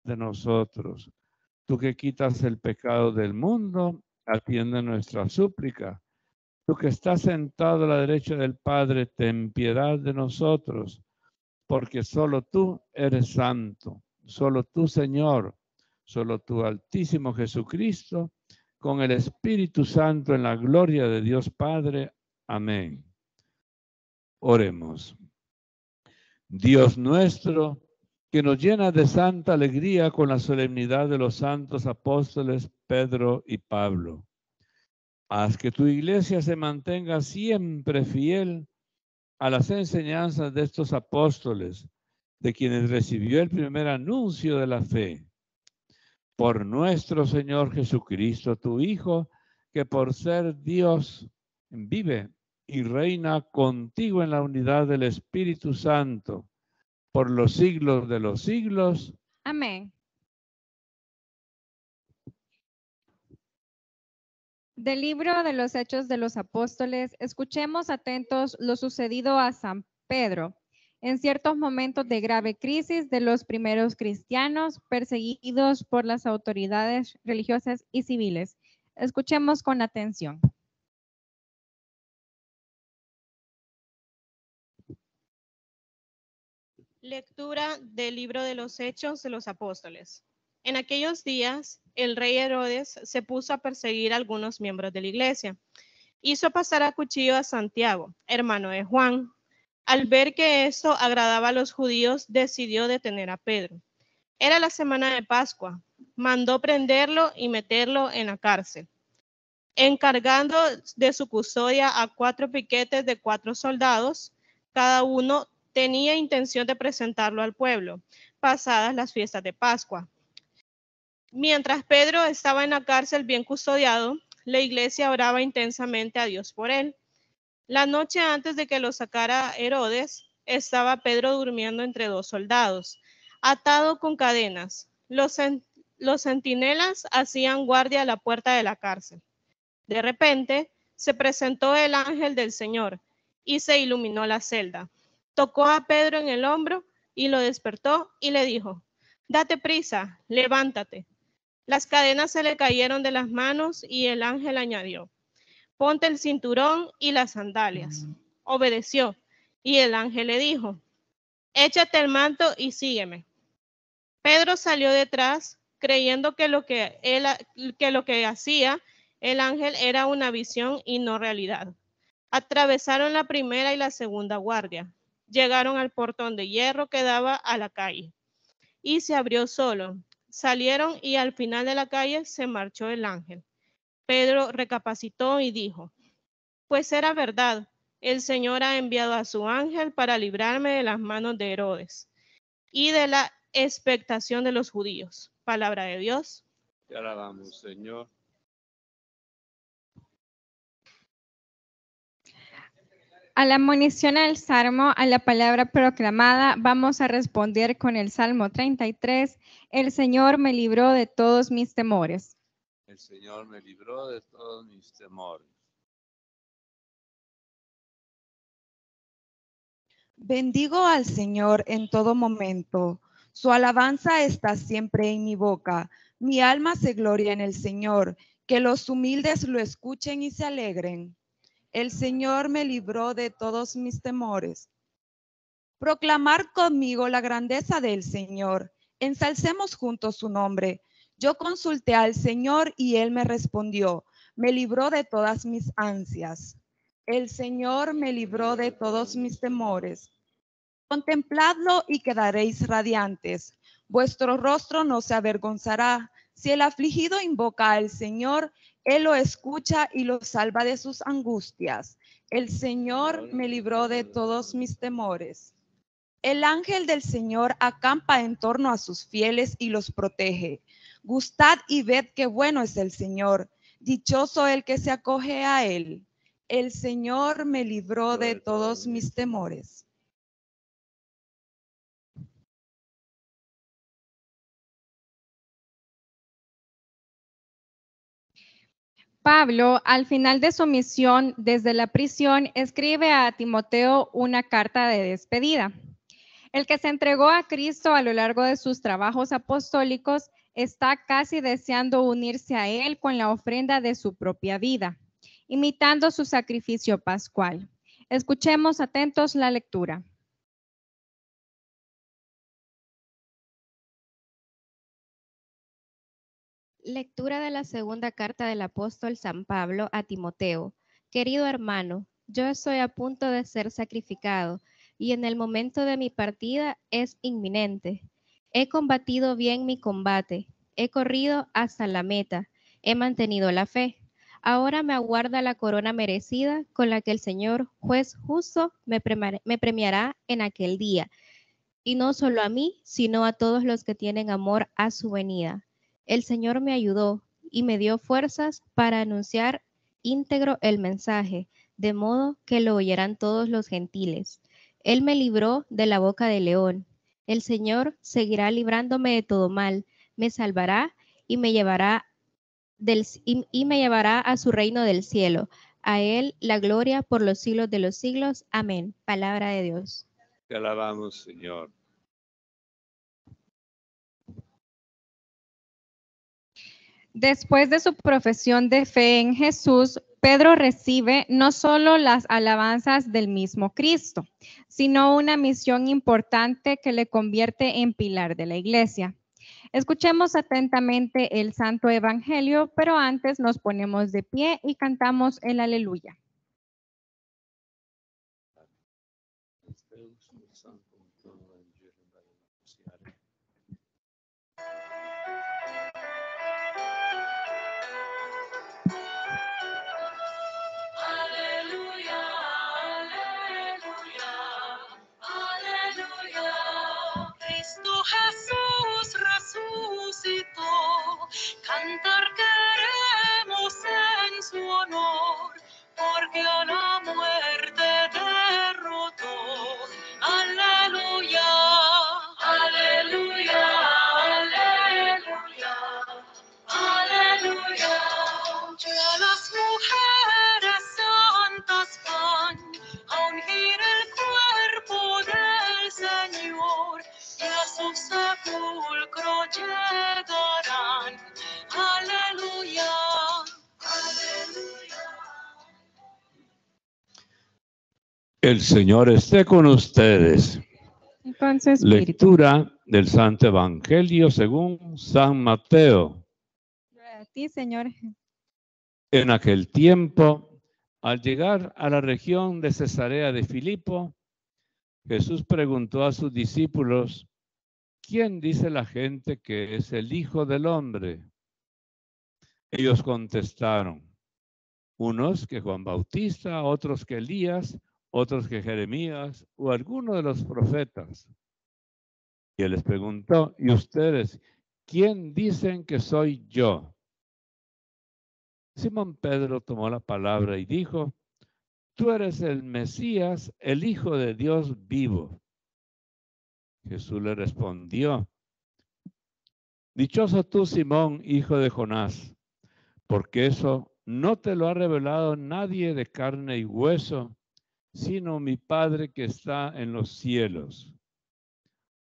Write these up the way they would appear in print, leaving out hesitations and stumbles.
de nosotros. Tú que quitas el pecado del mundo, atiende nuestra súplica. Tú que estás sentado a la derecha del Padre, ten piedad de nosotros, porque solo tú eres santo, solo tú, Señor, solo tú, Altísimo Jesucristo, con el Espíritu Santo en la gloria de Dios Padre. Amén. Oremos. Dios nuestro, que nos llena de santa alegría con la solemnidad de los santos apóstoles Pedro y Pablo. Haz que tu iglesia se mantenga siempre fiel a las enseñanzas de estos apóstoles, de quienes recibió el primer anuncio de la fe. Por nuestro Señor Jesucristo, tu Hijo, que por ser Dios vive y reina contigo en la unidad del Espíritu Santo, por los siglos de los siglos. Amén. Del libro de los Hechos de los Apóstoles, escuchemos atentos lo sucedido a San Pedro en ciertos momentos de grave crisis de los primeros cristianos perseguidos por las autoridades religiosas y civiles. Escuchemos con atención. Lectura del libro de los Hechos de los Apóstoles. En aquellos días, el rey Herodes se puso a perseguir a algunos miembros de la iglesia. Hizo pasar a cuchillo a Santiago, hermano de Juan. Al ver que esto agradaba a los judíos, decidió detener a Pedro. Era la semana de Pascua. Mandó prenderlo y meterlo en la cárcel, encargando de su custodia a 4 piquetes de 4 soldados. Cada uno tenía intención de presentarlo al pueblo, pasadas las fiestas de Pascua. Mientras Pedro estaba en la cárcel bien custodiado, la iglesia oraba intensamente a Dios por él. La noche antes de que lo sacara Herodes, estaba Pedro durmiendo entre 2 soldados, atado con cadenas. Los centinelas hacían guardia a la puerta de la cárcel. De repente, se presentó el ángel del Señor y se iluminó la celda. Tocó a Pedro en el hombro y lo despertó y le dijo: «Date prisa, levántate». Las cadenas se le cayeron de las manos y el ángel añadió: «Ponte el cinturón y las sandalias». Obedeció y el ángel le dijo: «Échate el manto y sígueme». Pedro salió detrás, creyendo que lo que hacía el ángel era una visión y no realidad. Atravesaron la primera y la segunda guardia. Llegaron al portón de hierro que daba a la calle y se abrió solo. Salieron y al final de la calle se marchó el ángel. Pedro recapacitó y dijo: «Pues era verdad, el Señor ha enviado a su ángel para librarme de las manos de Herodes y de la expectación de los judíos». Palabra de Dios. Te alabamos, Señor. A la admonición al Salmo, a la palabra proclamada, vamos a responder con el Salmo 33. El Señor me libró de todos mis temores. El Señor me libró de todos mis temores. Bendigo al Señor en todo momento. Su alabanza está siempre en mi boca. Mi alma se gloria en el Señor. Que los humildes lo escuchen y se alegren. El Señor me libró de todos mis temores. Proclamar conmigo la grandeza del Señor. Ensalcemos juntos su nombre. Yo consulté al Señor y Él me respondió. Me libró de todas mis ansias. El Señor me libró de todos mis temores. Contempladlo y quedaréis radiantes. Vuestro rostro no se avergonzará. Si el afligido invoca al Señor, Él lo escucha y lo salva de sus angustias. El Señor me libró de todos mis temores. El ángel del Señor acampa en torno a sus fieles y los protege. Gustad y ved qué bueno es el Señor. Dichoso el que se acoge a Él. El Señor me libró de todos mis temores. Pablo, al final de su misión desde la prisión, escribe a Timoteo una carta de despedida. El que se entregó a Cristo a lo largo de sus trabajos apostólicos está casi deseando unirse a Él con la ofrenda de su propia vida, imitando su sacrificio pascual. Escuchemos atentos la lectura. Lectura de la segunda carta del apóstol San Pablo a Timoteo. Querido hermano, yo estoy a punto de ser sacrificado y en el momento de mi partida es inminente. He combatido bien mi combate, he corrido hasta la meta, he mantenido la fe. Ahora me aguarda la corona merecida con la que el Señor, juez justo, me premiará en aquel día. Y no solo a mí, sino a todos los que tienen amor a su venida. El Señor me ayudó y me dio fuerzas para anunciar íntegro el mensaje, de modo que lo oyeran todos los gentiles. Él me libró de la boca del león. El Señor seguirá librándome de todo mal, me salvará y me llevará a su reino del cielo. A Él la gloria por los siglos de los siglos. Amén. Palabra de Dios. Te alabamos, Señor. Después de su profesión de fe en Jesús, Pedro recibe no solo las alabanzas del mismo Cristo, sino una misión importante que le convierte en pilar de la iglesia. Escuchemos atentamente el Santo Evangelio, pero antes nos ponemos de pie y cantamos el Aleluya. Aleluya, aleluya, aleluya. Cristo Jesús resucitó, cantar queremos en su honor, porque a la muerte derrotó. Aleluya, aleluya, aleluya, aleluya. Ya las mujeres santas van a ungir el cuerpo del Señor y a su sepulcro llegarán. Aleluya, aleluya. El Señor esté con ustedes. Entonces, Lectura del Santo Evangelio según San Mateo. a ti, Señor. En aquel tiempo, al llegar a la región de Cesarea de Filipo, Jesús preguntó a sus discípulos: ¿quién dice la gente que es el Hijo del Hombre? Ellos contestaron: unos que Juan Bautista, otros que Elías, otros que Jeremías o alguno de los profetas. Y él les preguntó: ¿y ustedes quién dicen que soy yo? Simón Pedro tomó la palabra y dijo: tú eres el Mesías, el Hijo de Dios vivo. Jesús le respondió: dichoso tú, Simón, hijo de Jonás, porque eso no te lo ha revelado nadie de carne y hueso, sino mi Padre que está en los cielos.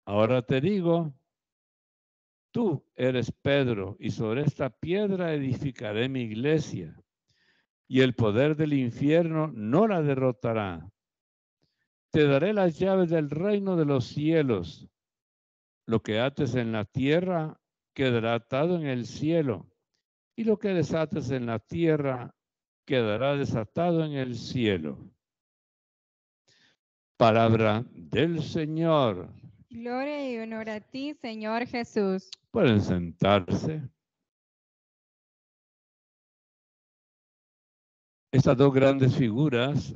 Ahora te digo, tú eres Pedro, y sobre esta piedra edificaré mi iglesia, y el poder del infierno no la derrotará. Te daré las llaves del reino de los cielos. Lo que ates en la tierra quedará atado en el cielo, y lo que desates en la tierra quedará desatado en el cielo. Palabra del Señor. Gloria y honor a ti, Señor Jesús. Pueden sentarse. Estas dos grandes figuras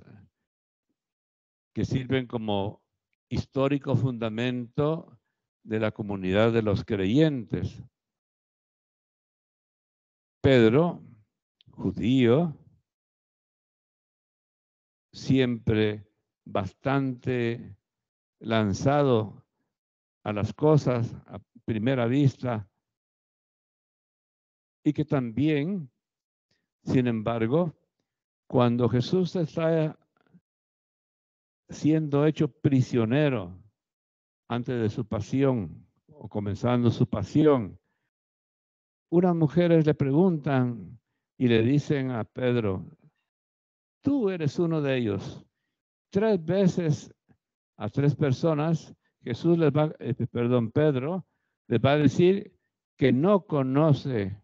que sirven como histórico fundamento de la comunidad de los creyentes. Pedro, judío, siempre bastante lanzado a las cosas a primera vista, y que también, sin embargo, cuando Jesús está siendo hecho prisionero antes de su pasión o comenzando su pasión, unas mujeres le preguntan y le dicen a Pedro, tú eres uno de ellos. 3 veces a 3 personas, Pedro les va a decir que no conoce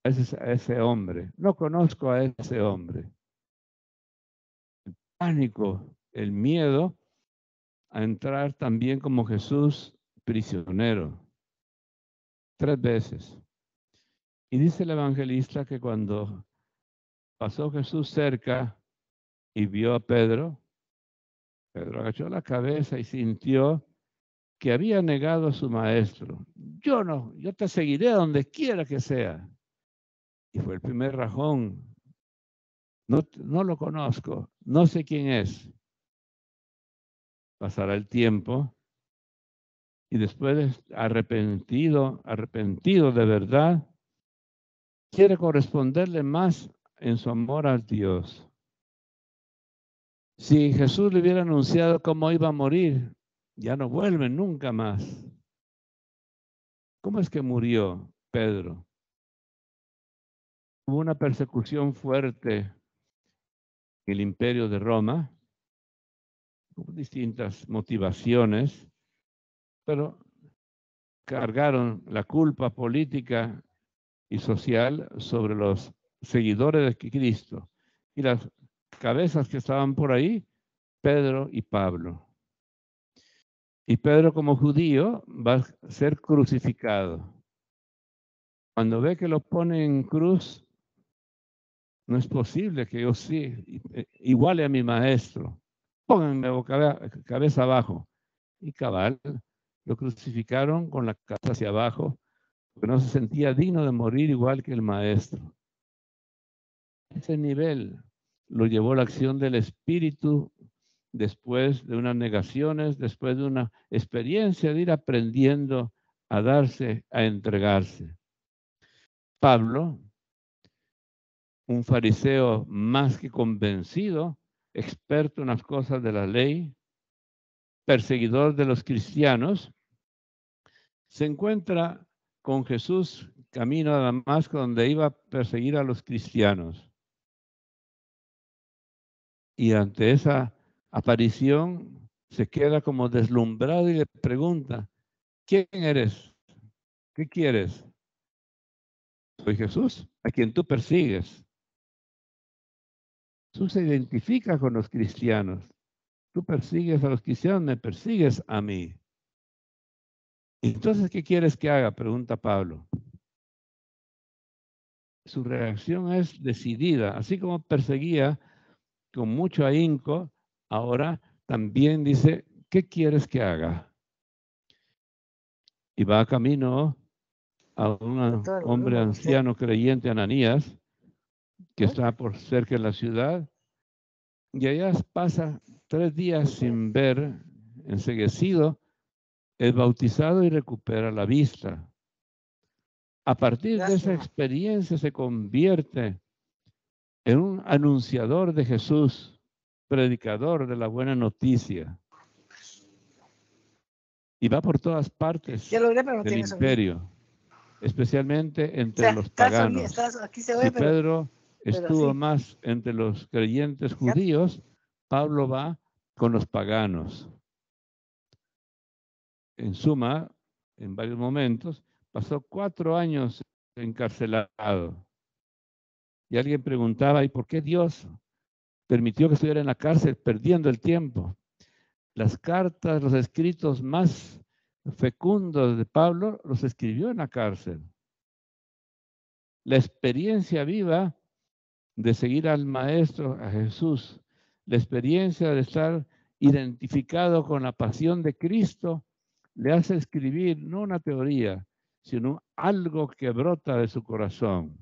a ese hombre. No conozco a ese hombre. El pánico, el miedo a entrar también como Jesús prisionero. 3 veces. Y dice el evangelista que cuando pasó Jesús cerca y vio a Pedro, Pedro agachó la cabeza y sintió que había negado a su maestro. Yo te seguiré donde quiera que sea. Y fue el primer rajón. No lo conozco, no sé quién es. Pasará el tiempo y después arrepentido de verdad, quiere corresponderle más en su amor al Dios. Si Jesús le hubiera anunciado cómo iba a morir, ya no vuelve nunca más. ¿Cómo es que murió Pedro? Hubo una persecución fuerte en el Imperio de Roma, con distintas motivaciones, pero cargaron la culpa política y social sobre los seguidores de Cristo. Y las cabezas que estaban por ahí, Pedro y Pablo. Y Pedro, como judío, va a ser crucificado. Cuando ve que lo ponen en cruz, no es posible que yo sí iguale a mi maestro. Pónganme cabeza abajo. Y cabal, lo crucificaron con la cabeza hacia abajo, porque no se sentía digno de morir igual que el maestro. Ese nivel lo llevó la acción del Espíritu después de unas negaciones, después de una experiencia de ir aprendiendo a darse, a entregarse. Pablo, un fariseo más que convencido, experto en las cosas de la ley, perseguidor de los cristianos, se encuentra con Jesús camino a Damasco, donde iba a perseguir a los cristianos. Y ante esa aparición se queda como deslumbrado y le pregunta, ¿quién eres? ¿Qué quieres? Soy Jesús, a quien tú persigues. Jesús se identifica con los cristianos. Tú persigues a los cristianos, me persigues a mí. Entonces, ¿qué quieres que haga? Pregunta Pablo. Su reacción es decidida, así como perseguía con mucho ahínco, ahora también dice, ¿qué quieres que haga? Y va camino a un hombre anciano creyente, Ananías, que está por cerca de la ciudad, y allá pasa 3 días sin ver, enceguecido, es bautizado y recupera la vista. A partir de esa experiencia se convierte en un anunciador de Jesús, predicador de la buena noticia. Y va por todas partes del imperio, especialmente entre los paganos. Si Pedro estuvo más entre los creyentes judíos, Pablo va con los paganos. En suma, en varios momentos, pasó 4 años encarcelado. Y alguien preguntaba, ¿y por qué Dios permitió que estuviera en la cárcel perdiendo el tiempo? Las cartas, los escritos más fecundos de Pablo los escribió en la cárcel. La experiencia viva de seguir al Maestro, a Jesús, la experiencia de estar identificado con la pasión de Cristo, le hace escribir no una teoría, sino algo que brota de su corazón.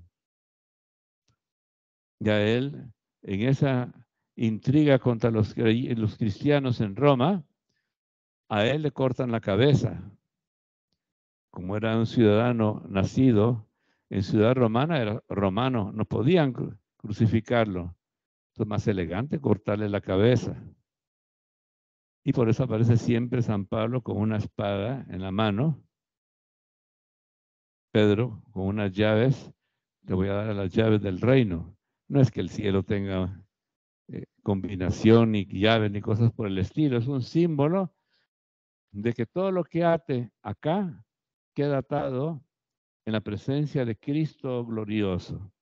Ya él, en esa intriga contra los cristianos en Roma, a él le cortan la cabeza. Como era un ciudadano nacido en ciudad romana, era romano, no podían crucificarlo. Es más elegante cortarle la cabeza. Y por eso aparece siempre San Pablo con una espada en la mano, Pedro con unas llaves. Le voy a dar las llaves del reino. No es que el cielo tenga combinación ni llaves ni cosas por el estilo. Es un símbolo de que todo lo que ate acá queda atado en la presencia de Cristo glorioso.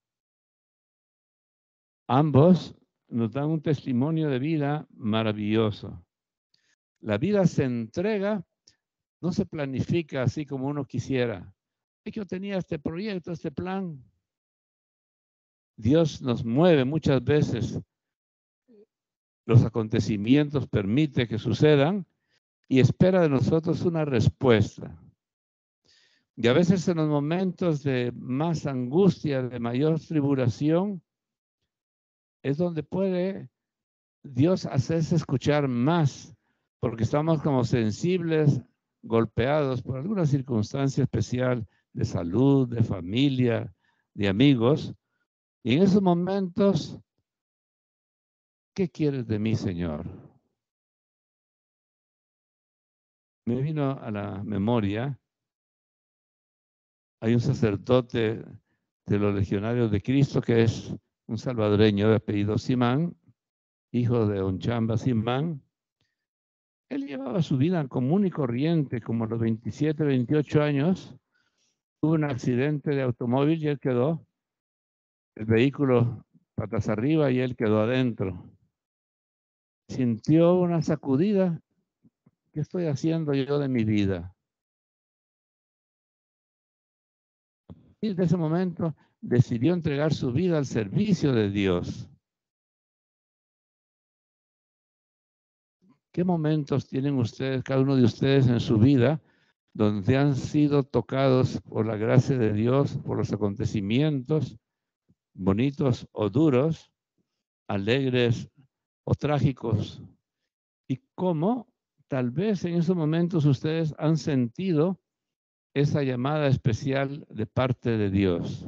Ambos nos dan un testimonio de vida maravilloso. La vida se entrega, no se planifica así como uno quisiera. Es que yo tenía este proyecto, este plan. Dios nos mueve muchas veces. Los acontecimientos permite que sucedan y espera de nosotros una respuesta. Y a veces en los momentos de más angustia, de mayor tribulación, es donde puede Dios hacerse escuchar más, porque estamos como sensibles, golpeados por alguna circunstancia especial de salud, de familia, de amigos. Y en esos momentos, ¿qué quieres de mí, Señor? Me vino a la memoria, hay un sacerdote de los legionarios de Cristo que es un salvadoreño de apellido Simán, hijo de Onchamba Simán. Él llevaba su vida común y corriente, como a los 27, 28 años, tuvo un accidente de automóvil y él quedó, el vehículo patas arriba y él quedó adentro. Sintió una sacudida. ¿Qué estoy haciendo yo de mi vida? Y desde ese momento decidió entregar su vida al servicio de Dios. ¿Qué momentos tienen ustedes, cada uno de ustedes en su vida, donde han sido tocados por la gracia de Dios, por los acontecimientos, bonitos o duros, alegres o trágicos? Y cómo tal vez en esos momentos ustedes han sentido esa llamada especial de parte de Dios.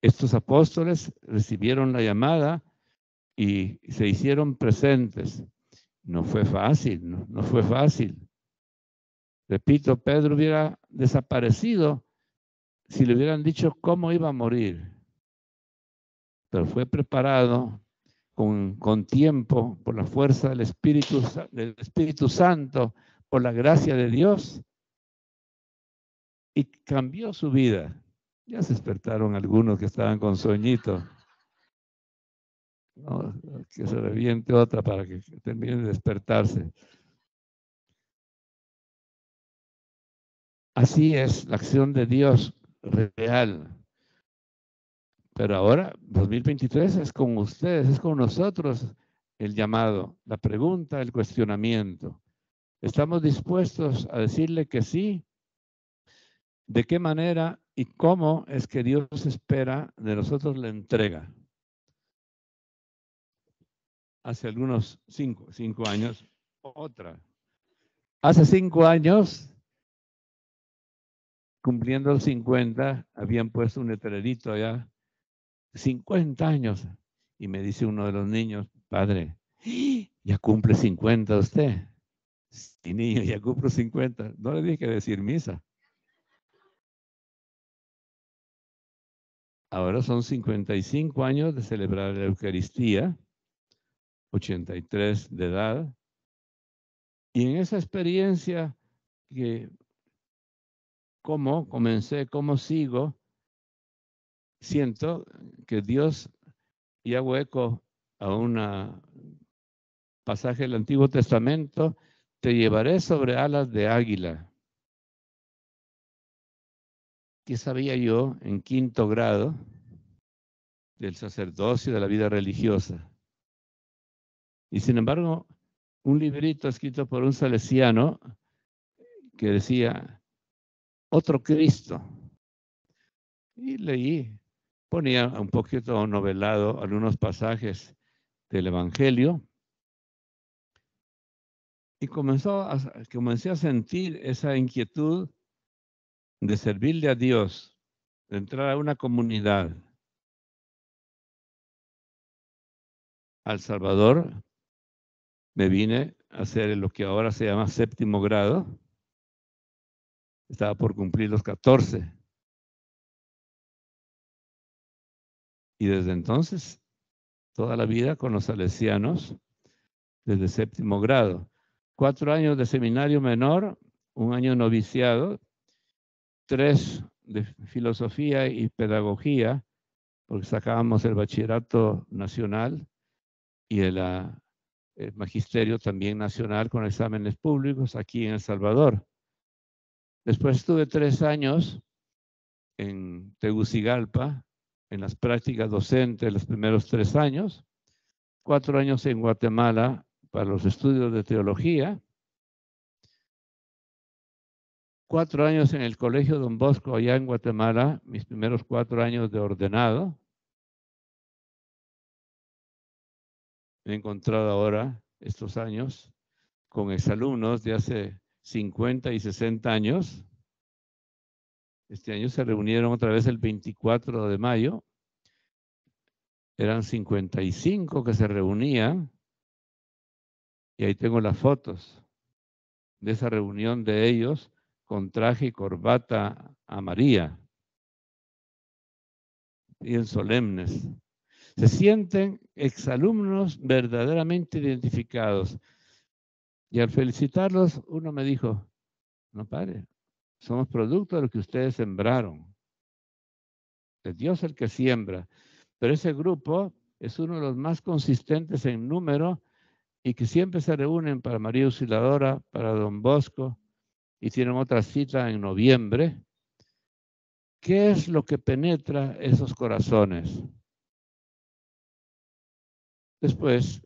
Estos apóstoles recibieron la llamada y se hicieron presentes. No fue fácil, no fue fácil. Repito, Pedro hubiera desaparecido si le hubieran dicho cómo iba a morir. Pero fue preparado con tiempo, por la fuerza del Espíritu Santo, por la gracia de Dios, y cambió su vida. Ya se despertaron algunos que estaban con sueñito. ¿No? Que se reviente otra para que termine de despertarse. Así es la acción de Dios real. Pero ahora, 2023, es con ustedes, es con nosotros el llamado, la pregunta, el cuestionamiento. ¿Estamos dispuestos a decirle que sí? ¿De qué manera y cómo es que Dios espera de nosotros la entrega? Hace algunos 5 años, otra. Hace 5 años, cumpliendo los 50, habían puesto un letrerito allá, 50 años. Y me dice uno de los niños, padre, ¿ya cumple 50 usted? Sí, niño, ya cumplo 50. No le dije que decir misa. Ahora son 55 años de celebrar la Eucaristía, 83 de edad. Y en esa experiencia, que cómo comencé, cómo sigo, siento que Dios, y hago eco a un pasaje del Antiguo Testamento, te llevaré sobre alas de águila. ¿Qué sabía yo en 5º grado del sacerdocio, de la vida religiosa? Y sin embargo, un librito escrito por un salesiano que decía, otro Cristo. Y leí, ponía un poquito novelado algunos pasajes del Evangelio y comencé a sentir esa inquietud de servirle a Dios, de entrar a una comunidad. al Salvador, me vine a hacer lo que ahora se llama 7º grado. Estaba por cumplir los 14. Y desde entonces, toda la vida con los salesianos, desde 7º grado. 4 años de seminario menor, 1 año de noviciado, 3 de filosofía y pedagogía, porque sacábamos el bachillerato nacional y el magisterio también nacional con exámenes públicos aquí en El Salvador. Después estuve 3 años en Tegucigalpa, en las prácticas docentes los primeros 3 años, 4 años en Guatemala para los estudios de teología, 4 años en el Colegio Don Bosco allá en Guatemala, mis primeros 4 años de ordenado. Me he encontrado ahora, estos años, con exalumnos de hace 50 y 60 años. Este año se reunieron otra vez el 24 de mayo. Eran 55 que se reunían. Y ahí tengo las fotos de esa reunión de ellos con traje y corbata amarilla. Bien solemnes. Se sienten exalumnos verdaderamente identificados. Y al felicitarlos, uno me dijo, no padre, somos producto de lo que ustedes sembraron. Es Dios el que siembra. Pero ese grupo es uno de los más consistentes en número y que siempre se reúnen para María Auxiliadora, para Don Bosco, y tienen otra cita en noviembre. ¿Qué es lo que penetra esos corazones? Después,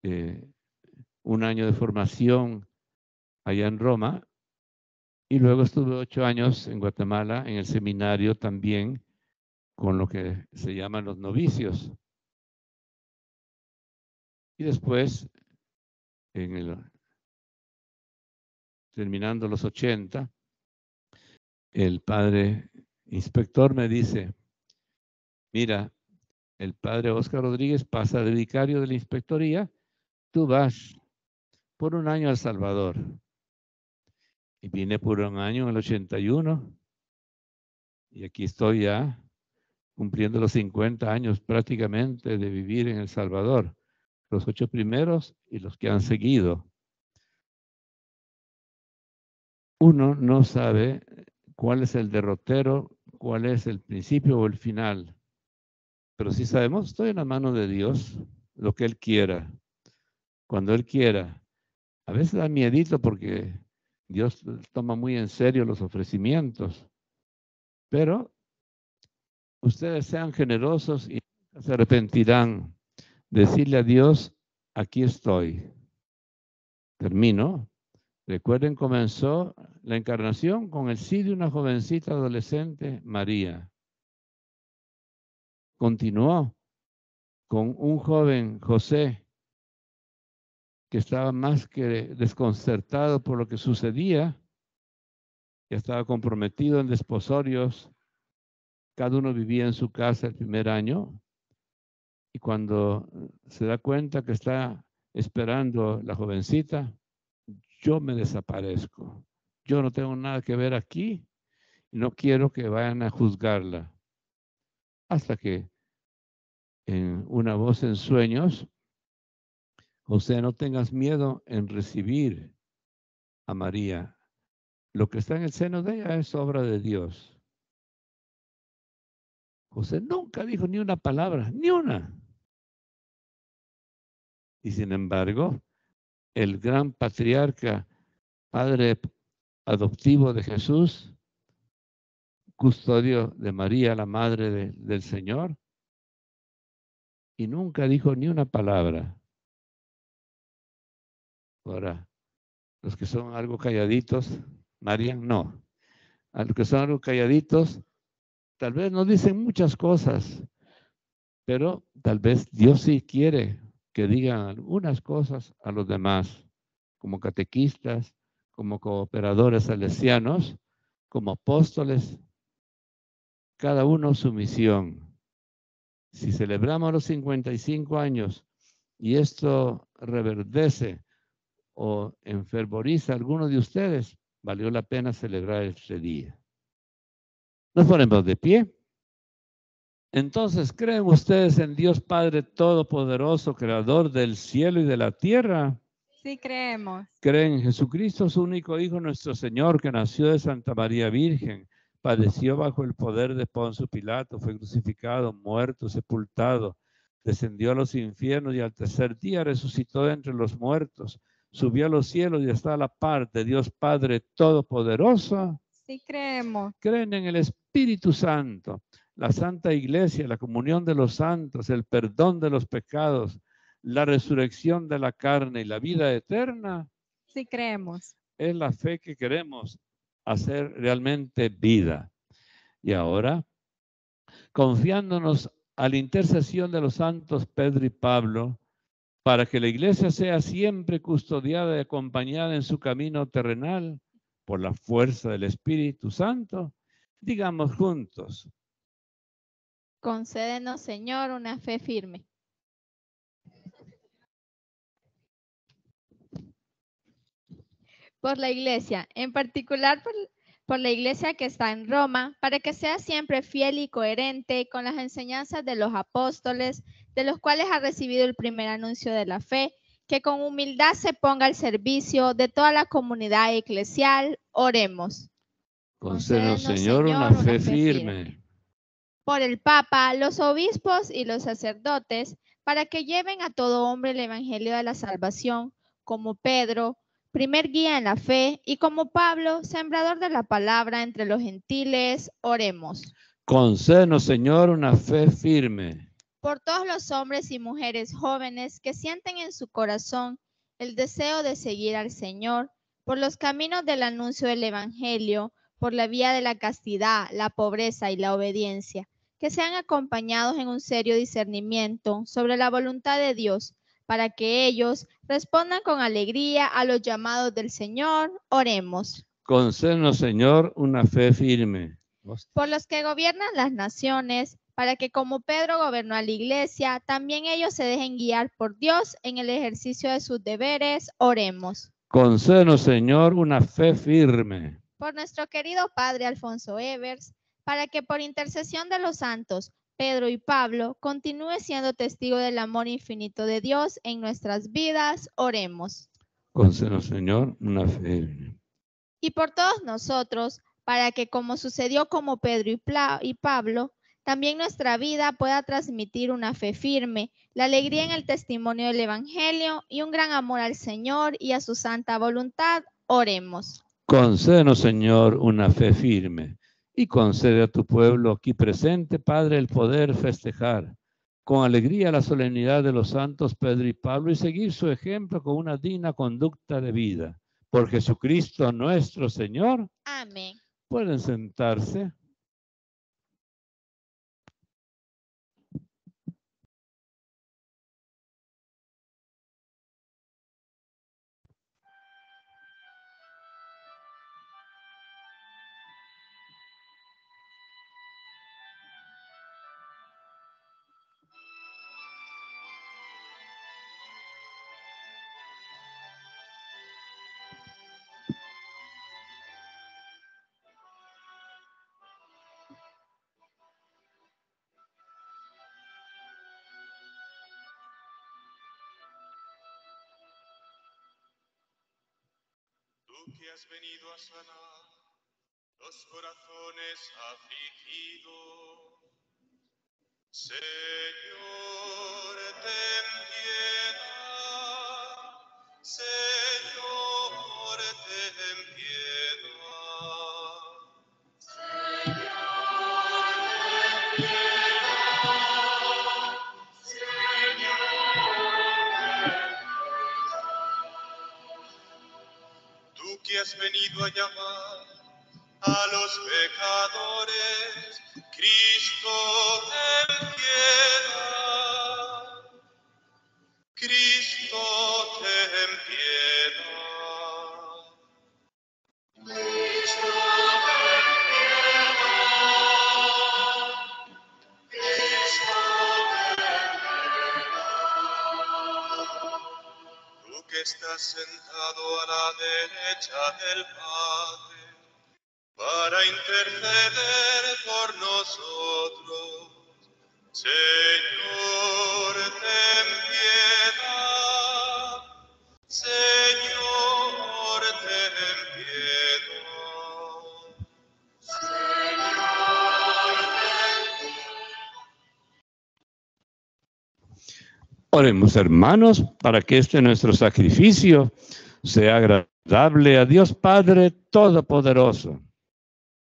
1 año de formación allá en Roma, y luego estuve 8 años en Guatemala, en el seminario también, con lo que se llaman los novicios. Y después, terminando los 80, el padre inspector me dice, mira, el padre Oscar Rodríguez pasa de vicario de la inspectoría, tú vas por 1 año a El Salvador. Y vine por 1 año en el 81, y aquí estoy ya cumpliendo los 50 años prácticamente de vivir en El Salvador, los 8 primeros y los que han seguido. Uno no sabe cuál es el derrotero, cuál es el principio o el final, pero sí sabemos, estoy en la mano de Dios, lo que Él quiera, cuando Él quiera. A veces da miedito porque Dios toma muy en serio los ofrecimientos, pero ustedes sean generosos y se arrepentirán. Decirle a Dios, aquí estoy. Termino. Recuerden, comenzó la encarnación con el sí de una jovencita adolescente, María. Continuó con un joven, José, que estaba más que desconcertado por lo que sucedía, que estaba comprometido en desposorios. Cada uno vivía en su casa el primer año, y cuando se da cuenta que está esperando la jovencita, yo me desaparezco. Yo no tengo nada que ver aquí y no quiero que vayan a juzgarla. Hasta que en una voz en sueños, José, no tengas miedo en recibir a María. Lo que está en el seno de ella es obra de Dios. José nunca dijo ni una palabra, ni una. Y sin embargo, el gran patriarca, padre adoptivo de Jesús, custodio de María, la madre del Señor, y nunca dijo ni una palabra. Ahora, los que son algo calladitos, Marian no. A los que son algo calladitos, tal vez no dicen muchas cosas, pero tal vez Dios sí quiere que digan algunas cosas a los demás, como catequistas, como cooperadores salesianos, como apóstoles, cada uno su misión. Si celebramos los 55 años y esto reverdece o enfervoriza a alguno de ustedes, valió la pena celebrar este día. Nos ponemos de pie. Entonces, ¿creen ustedes en Dios Padre Todopoderoso, Creador del cielo y de la tierra? Sí creemos. ¿Creen en Jesucristo, su único Hijo, nuestro Señor, que nació de Santa María Virgen, padeció bajo el poder de Poncio Pilato, fue crucificado, muerto, sepultado, descendió a los infiernos y al tercer día resucitó de entre los muertos, subió a los cielos y está a la par de Dios Padre Todopoderoso? Sí creemos. ¿Creen en el Espíritu Santo, la Santa Iglesia, la comunión de los santos, el perdón de los pecados, la resurrección de la carne y la vida eterna? Sí creemos. Es la fe que queremos hacer realmente vida. Y ahora, confiándonos a la intercesión de los santos Pedro y Pablo, para que la iglesia sea siempre custodiada y acompañada en su camino terrenal por la fuerza del Espíritu Santo, digamos juntos: Concédenos, Señor, una fe firme. Por la Iglesia, en particular por la Iglesia que está en Roma, para que sea siempre fiel y coherente con las enseñanzas de los apóstoles, de los cuales ha recibido el primer anuncio de la fe, que con humildad se ponga al servicio de toda la comunidad eclesial. Oremos. concédenos, Señor, una fe firme. Por el Papa, los obispos y los sacerdotes, para que lleven a todo hombre el evangelio de la salvación, como Pedro, primer guía en la fe, y como Pablo, sembrador de la palabra entre los gentiles. Oremos. Concédenos, Señor, una fe firme. Por todos los hombres y mujeres jóvenes que sienten en su corazón el deseo de seguir al Señor, por los caminos del anuncio del evangelio, por la vía de la castidad, la pobreza y la obediencia, que sean acompañados en un serio discernimiento sobre la voluntad de Dios, para que ellos respondan con alegría a los llamados del Señor. Oremos. Concédenos, Señor, una fe firme. Por los que gobiernan las naciones, para que como Pedro gobernó a la iglesia, también ellos se dejen guiar por Dios en el ejercicio de sus deberes. Oremos. Concédenos, Señor, una fe firme. Por nuestro querido Padre Alfonso Evers, para que por intercesión de los santos Pedro y Pablo continúe siendo testigo del amor infinito de Dios en nuestras vidas. Oremos. Concédenos, Señor, una fe firme. Y por todos nosotros, para que como sucedió como Pedro y Pablo, también nuestra vida pueda transmitir una fe firme, la alegría en el testimonio del Evangelio y un gran amor al Señor y a su santa voluntad. Oremos. Concédenos, Señor, una fe firme, y concede a tu pueblo aquí presente, Padre, el poder festejar con alegría la solemnidad de los santos Pedro y Pablo y seguir su ejemplo con una digna conducta de vida. Por Jesucristo nuestro Señor. Amén. Pueden sentarse. Tú que has venido a sanar los corazones afligidos, Señor, ten piedad. Señor, ten piedad. Tú que has venido a llamar a los pecadores, Cristo, ten piedad. Cristo, ten piedad. Cristo, ten piedad. Cristo, ten piedad. sentado a la derecha del Padre, para interceder por nosotros. Señor, ten piedad. Señor, ten piedad. Oremos, hermanos, para que este nuestro sacrificio sea agradable a Dios Padre Todopoderoso.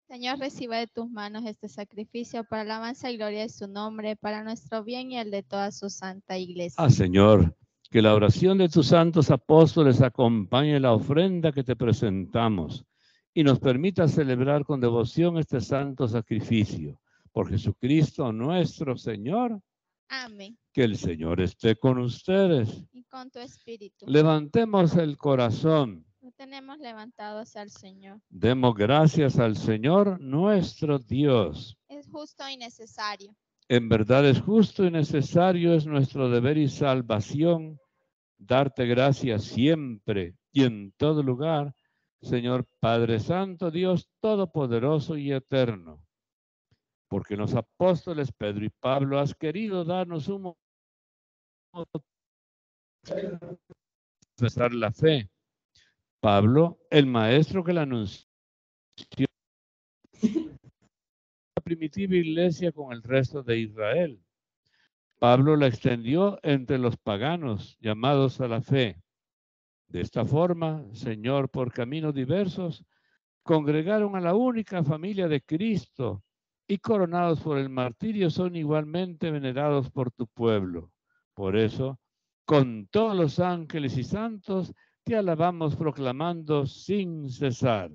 Señor, reciba de tus manos este sacrificio para la alabanza y gloria de su nombre, para nuestro bien y el de toda su santa iglesia. Ah, Señor, que la oración de tus santos apóstoles acompañe la ofrenda que te presentamos y nos permita celebrar con devoción este santo sacrificio. Por Jesucristo nuestro Señor. Amén. Que el Señor esté con ustedes. Y con tu espíritu. Levantemos el corazón. Lo tenemos levantado hacia el Señor. Demos gracias al Señor nuestro Dios. Es justo y necesario. En verdad es justo y necesario, es nuestro deber y salvación darte gracias siempre y en todo lugar, Señor Padre Santo, Dios Todopoderoso y Eterno. Porque los apóstoles Pedro y Pablo has querido darnos un modo de expresar la fe. Pablo, el maestro que la anunció la primitiva iglesia con el resto de Israel. Pablo la extendió entre los paganos llamados a la fe. De esta forma, Señor, por caminos diversos, congregaron a la única familia de Cristo y coronados por el martirio son igualmente venerados por tu pueblo. Por eso, con todos los ángeles y santos, te alabamos proclamando sin cesar.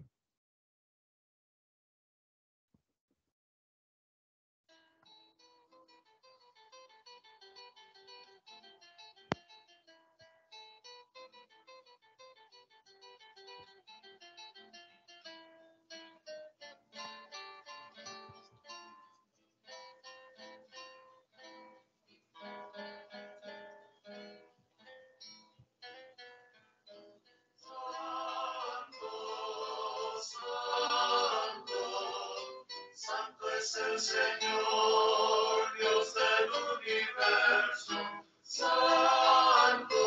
Santo es el Señor, Dios del universo. Santo,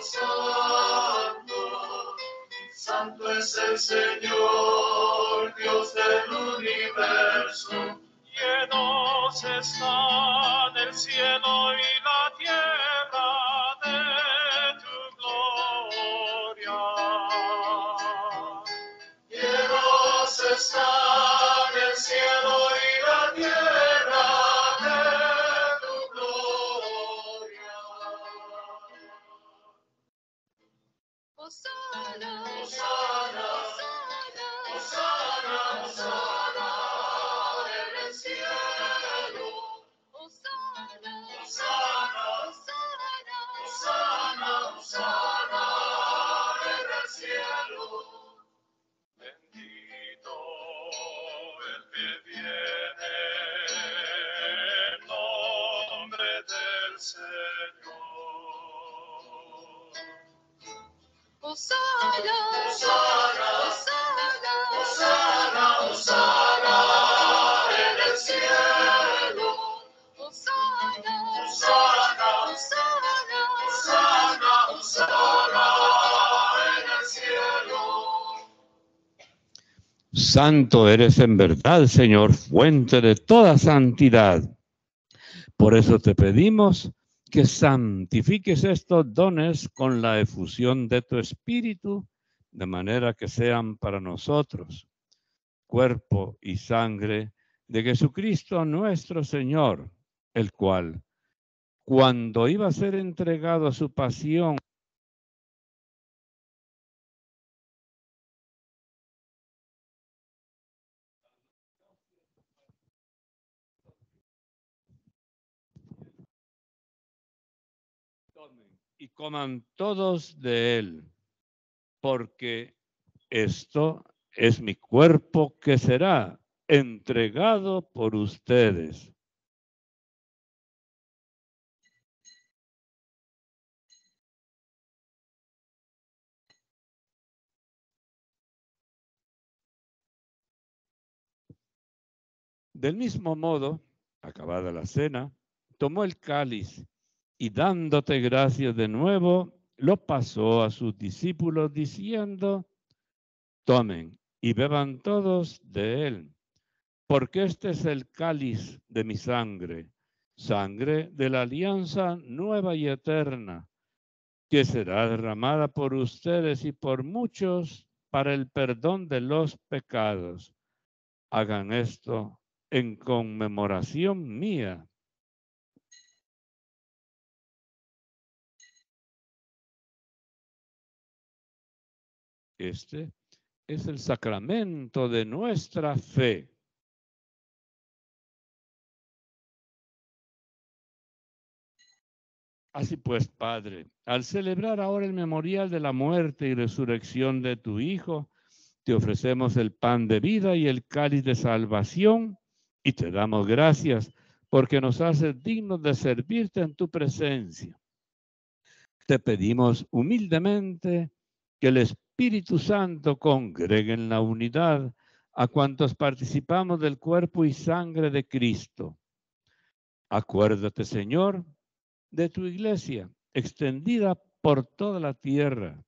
santo, santo es el Señor, Dios del universo. Llenos están el cielo y la tierra de tu gloria. Llenos están el cielo y la tierra de tu gloria. Hosana, Hosana, Hosana, Hosana en el cielo. Hosana, Hosana, Hosana, Hosana en el cielo. Bendito el que viene en nombre del Señor. Hosana, Hosana, Hosana, Hosana en el cielo. Hosana, Hosana, Hosana, Hosana en el cielo. Santo eres en verdad, Señor, fuente de toda santidad. Por eso te pedimos que santifiques estos dones con la efusión de tu Espíritu, de manera que sean para nosotros cuerpo y sangre de Jesucristo nuestro Señor, el cual, cuando iba a ser entregado a su pasión, y coman todos de él, porque esto es mi cuerpo que será entregado por ustedes. Del mismo modo, acabada la cena, tomó el cáliz y dándote gracias de nuevo, lo pasó a sus discípulos diciendo: tomen y beban todos de él, porque este es el cáliz de mi sangre, sangre de la alianza nueva y eterna, que será derramada por ustedes y por muchos para el perdón de los pecados. Hagan esto en conmemoración mía. Este es el sacramento de nuestra fe. Así pues, Padre, al celebrar ahora el memorial de la muerte y resurrección de tu Hijo, te ofrecemos el pan de vida y el cáliz de salvación y te damos gracias porque nos haces dignos de servirte en tu presencia. Te pedimos humildemente que el Espíritu Santo congregue en la unidad a cuantos participamos del cuerpo y sangre de Cristo. Acuérdate, Señor, de tu iglesia extendida por toda la tierra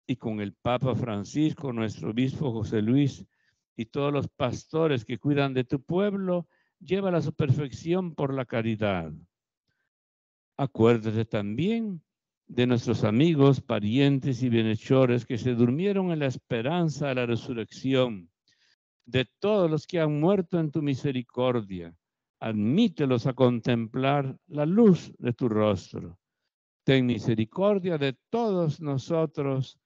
y con el Papa Francisco, nuestro obispo José Luis y todos los pastores que cuidan de tu pueblo, llévala a su perfección por la caridad. Acuérdate también de nuestros amigos, parientes y bienhechores que se durmieron en la esperanza de la resurrección, de todos los que han muerto en tu misericordia. Admítelos a contemplar la luz de tu rostro. Ten misericordia de todos nosotros,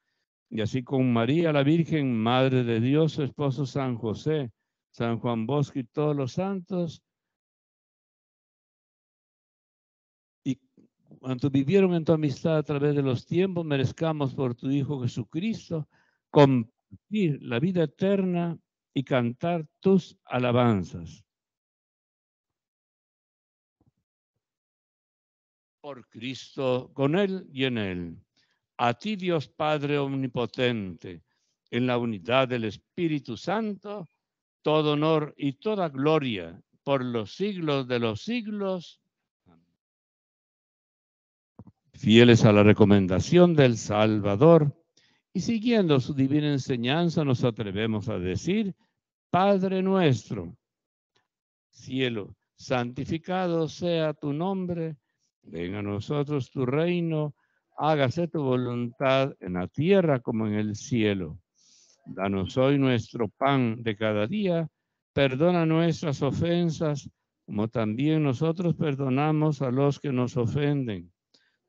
y así con María, la Virgen, Madre de Dios, su esposo San José, San Juan Bosco y todos los santos, y cuantos vivieron en tu amistad a través de los tiempos, merezcamos por tu Hijo Jesucristo compartir la vida eterna y cantar tus alabanzas. Por Cristo, con Él y en Él. A ti, Dios Padre Omnipotente, en la unidad del Espíritu Santo, todo honor y toda gloria por los siglos de los siglos. Fieles a la recomendación del Salvador y siguiendo su divina enseñanza, nos atrevemos a decir: Padre nuestro, cielo, santificado sea tu nombre, venga a nosotros tu reino, hágase tu voluntad en la tierra como en el cielo. Danos hoy nuestro pan de cada día, perdona nuestras ofensas, como también nosotros perdonamos a los que nos ofenden.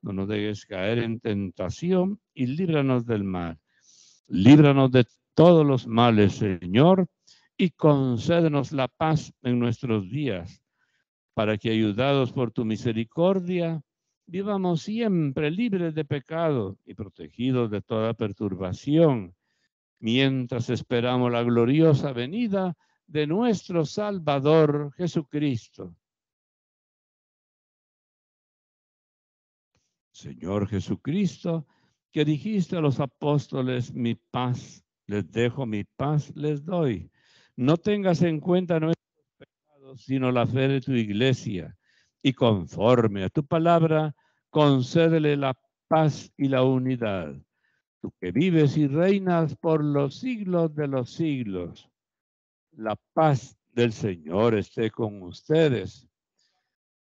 No nos dejes caer en tentación y líbranos del mal. Líbranos de todos los males, Señor, y concédenos la paz en nuestros días, para que, ayudados por tu misericordia, vivamos siempre libres de pecado y protegidos de toda perturbación, mientras esperamos la gloriosa venida de nuestro Salvador Jesucristo. Señor Jesucristo, que dijiste a los apóstoles: mi paz les dejo, mi paz les doy. No tengas en cuenta nuestros pecados, sino la fe de tu iglesia, y conforme a tu palabra, concédele la paz y la unidad. Tú que vives y reinas por los siglos de los siglos. La paz del Señor esté con ustedes.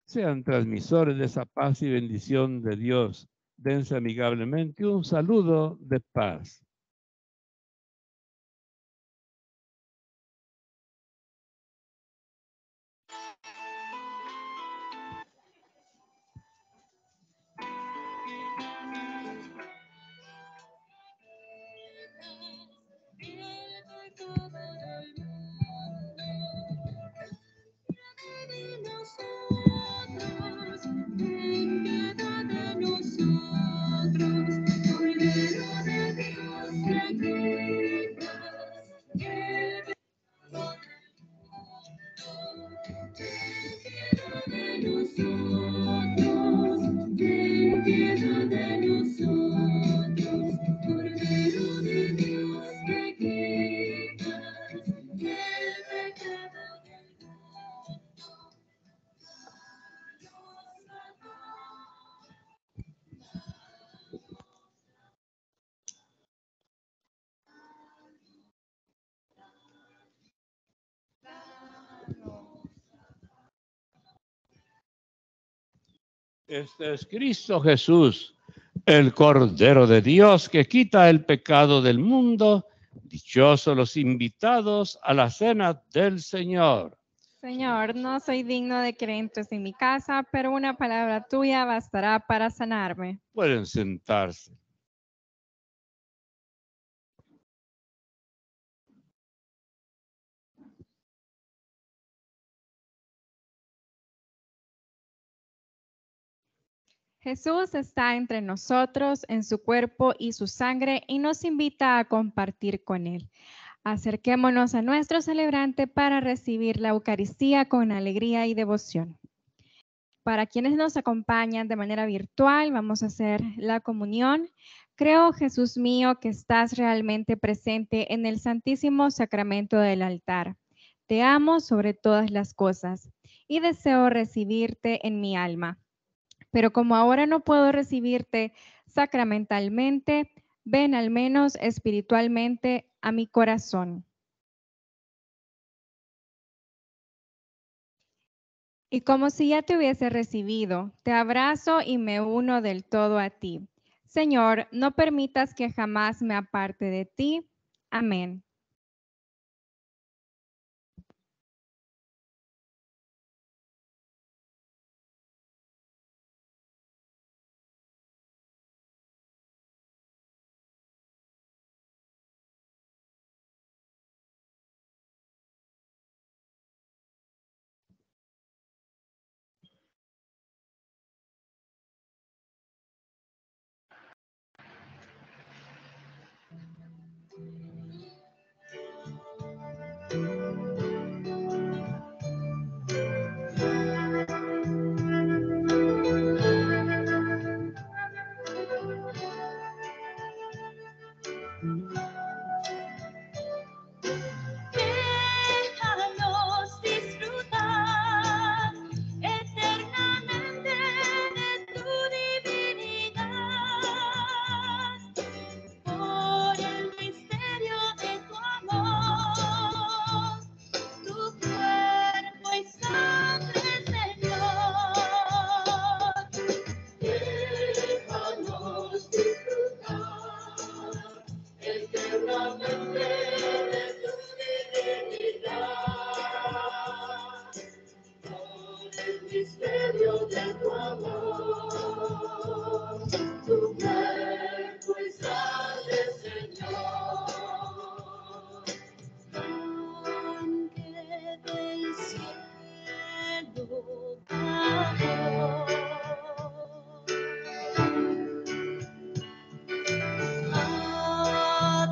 Sean transmisores de esa paz y bendición de Dios. Dense amigablemente un saludo de paz. Ten piedad de nosotros, Cordero de Dios. Este es Cristo Jesús, el Cordero de Dios que quita el pecado del mundo. Dichosos los invitados a la cena del Señor. Señor, no soy digno de que entres en mi casa, pero una palabra tuya bastará para sanarme. Pueden sentarse. Jesús está entre nosotros en su cuerpo y su sangre y nos invita a compartir con él. Acerquémonos a nuestro celebrante para recibir la Eucaristía con alegría y devoción. Para quienes nos acompañan de manera virtual, vamos a hacer la comunión. Creo, Jesús mío, que estás realmente presente en el Santísimo Sacramento del altar. Te amo sobre todas las cosas y deseo recibirte en mi alma. Pero como ahora no puedo recibirte sacramentalmente, ven al menos espiritualmente a mi corazón. Y como si ya te hubiese recibido, te abrazo y me uno del todo a ti. Señor, no permitas que jamás me aparte de ti. Amén. Déjanos disfrutar eternamente de tu divinidad, por el misterio de tu amor, tu cuerpo y sangre, Señor. Déjanos disfrutar eternamente de tu divinidad, por el misterio de tu amor, tu cuerpo y sangre, Señor. Ángel del cielo bajó a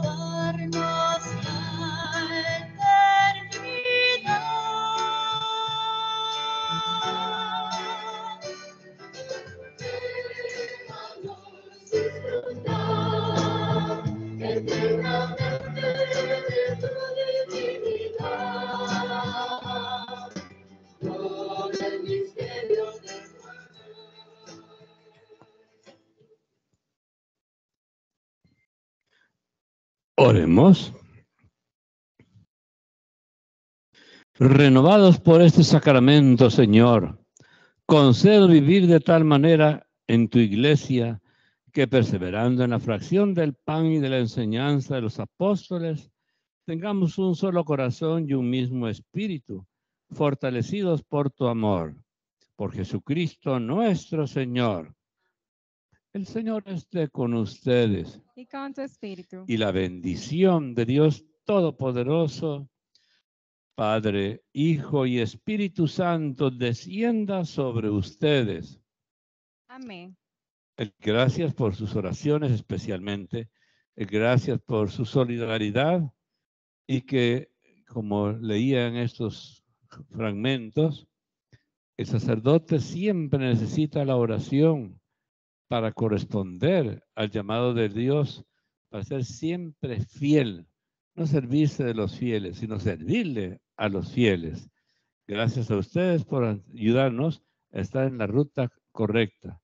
darnos la eternidad. Déjanos disfrutar eternamente de tu divinidad, por el misterio de tu amor. Oremos. Renovados por este sacramento, Señor, concedo vivir de tal manera en tu iglesia que, perseverando en la fracción del pan y de la enseñanza de los apóstoles, tengamos un solo corazón y un mismo espíritu, fortalecidos por tu amor. Por Jesucristo nuestro Señor. El Señor esté con ustedes. Y con tu espíritu. Y la bendición de Dios Todopoderoso, Padre, Hijo y Espíritu Santo, descienda sobre ustedes. Amén. Gracias por sus oraciones especialmente. Gracias por su solidaridad y que, como leía en estos fragmentos, el sacerdote siempre necesita la oración para corresponder al llamado de Dios, para ser siempre fiel, no servirse de los fieles, sino servirle a los fieles. Gracias a ustedes por ayudarnos a estar en la ruta correcta.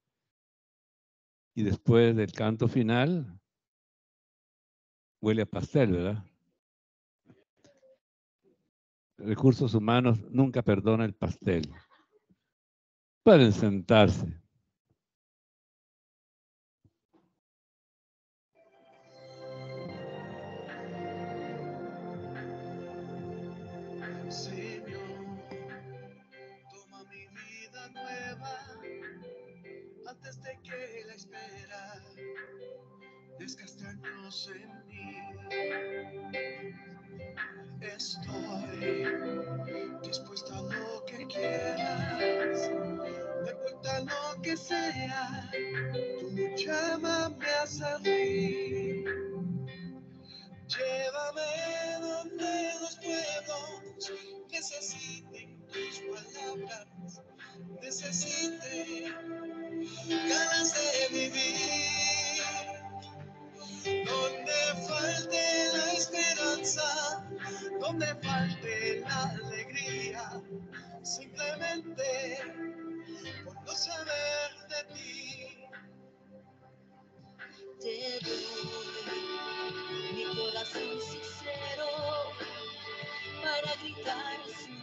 Y después del canto final, huele a pastel, ¿verdad? Recursos humanos nunca perdona el pastel. Pueden sentarse. castaños en mí. Estoy dispuesta a lo que quieras, no importa lo que sea, tú llámame a salir. Llévame donde los pueblos necesiten tus palabras, necesiten ganas de vivir, donde falte la esperanza, donde falte la alegría, simplemente por no saber de ti. Te doy mi corazón sincero para gritar sin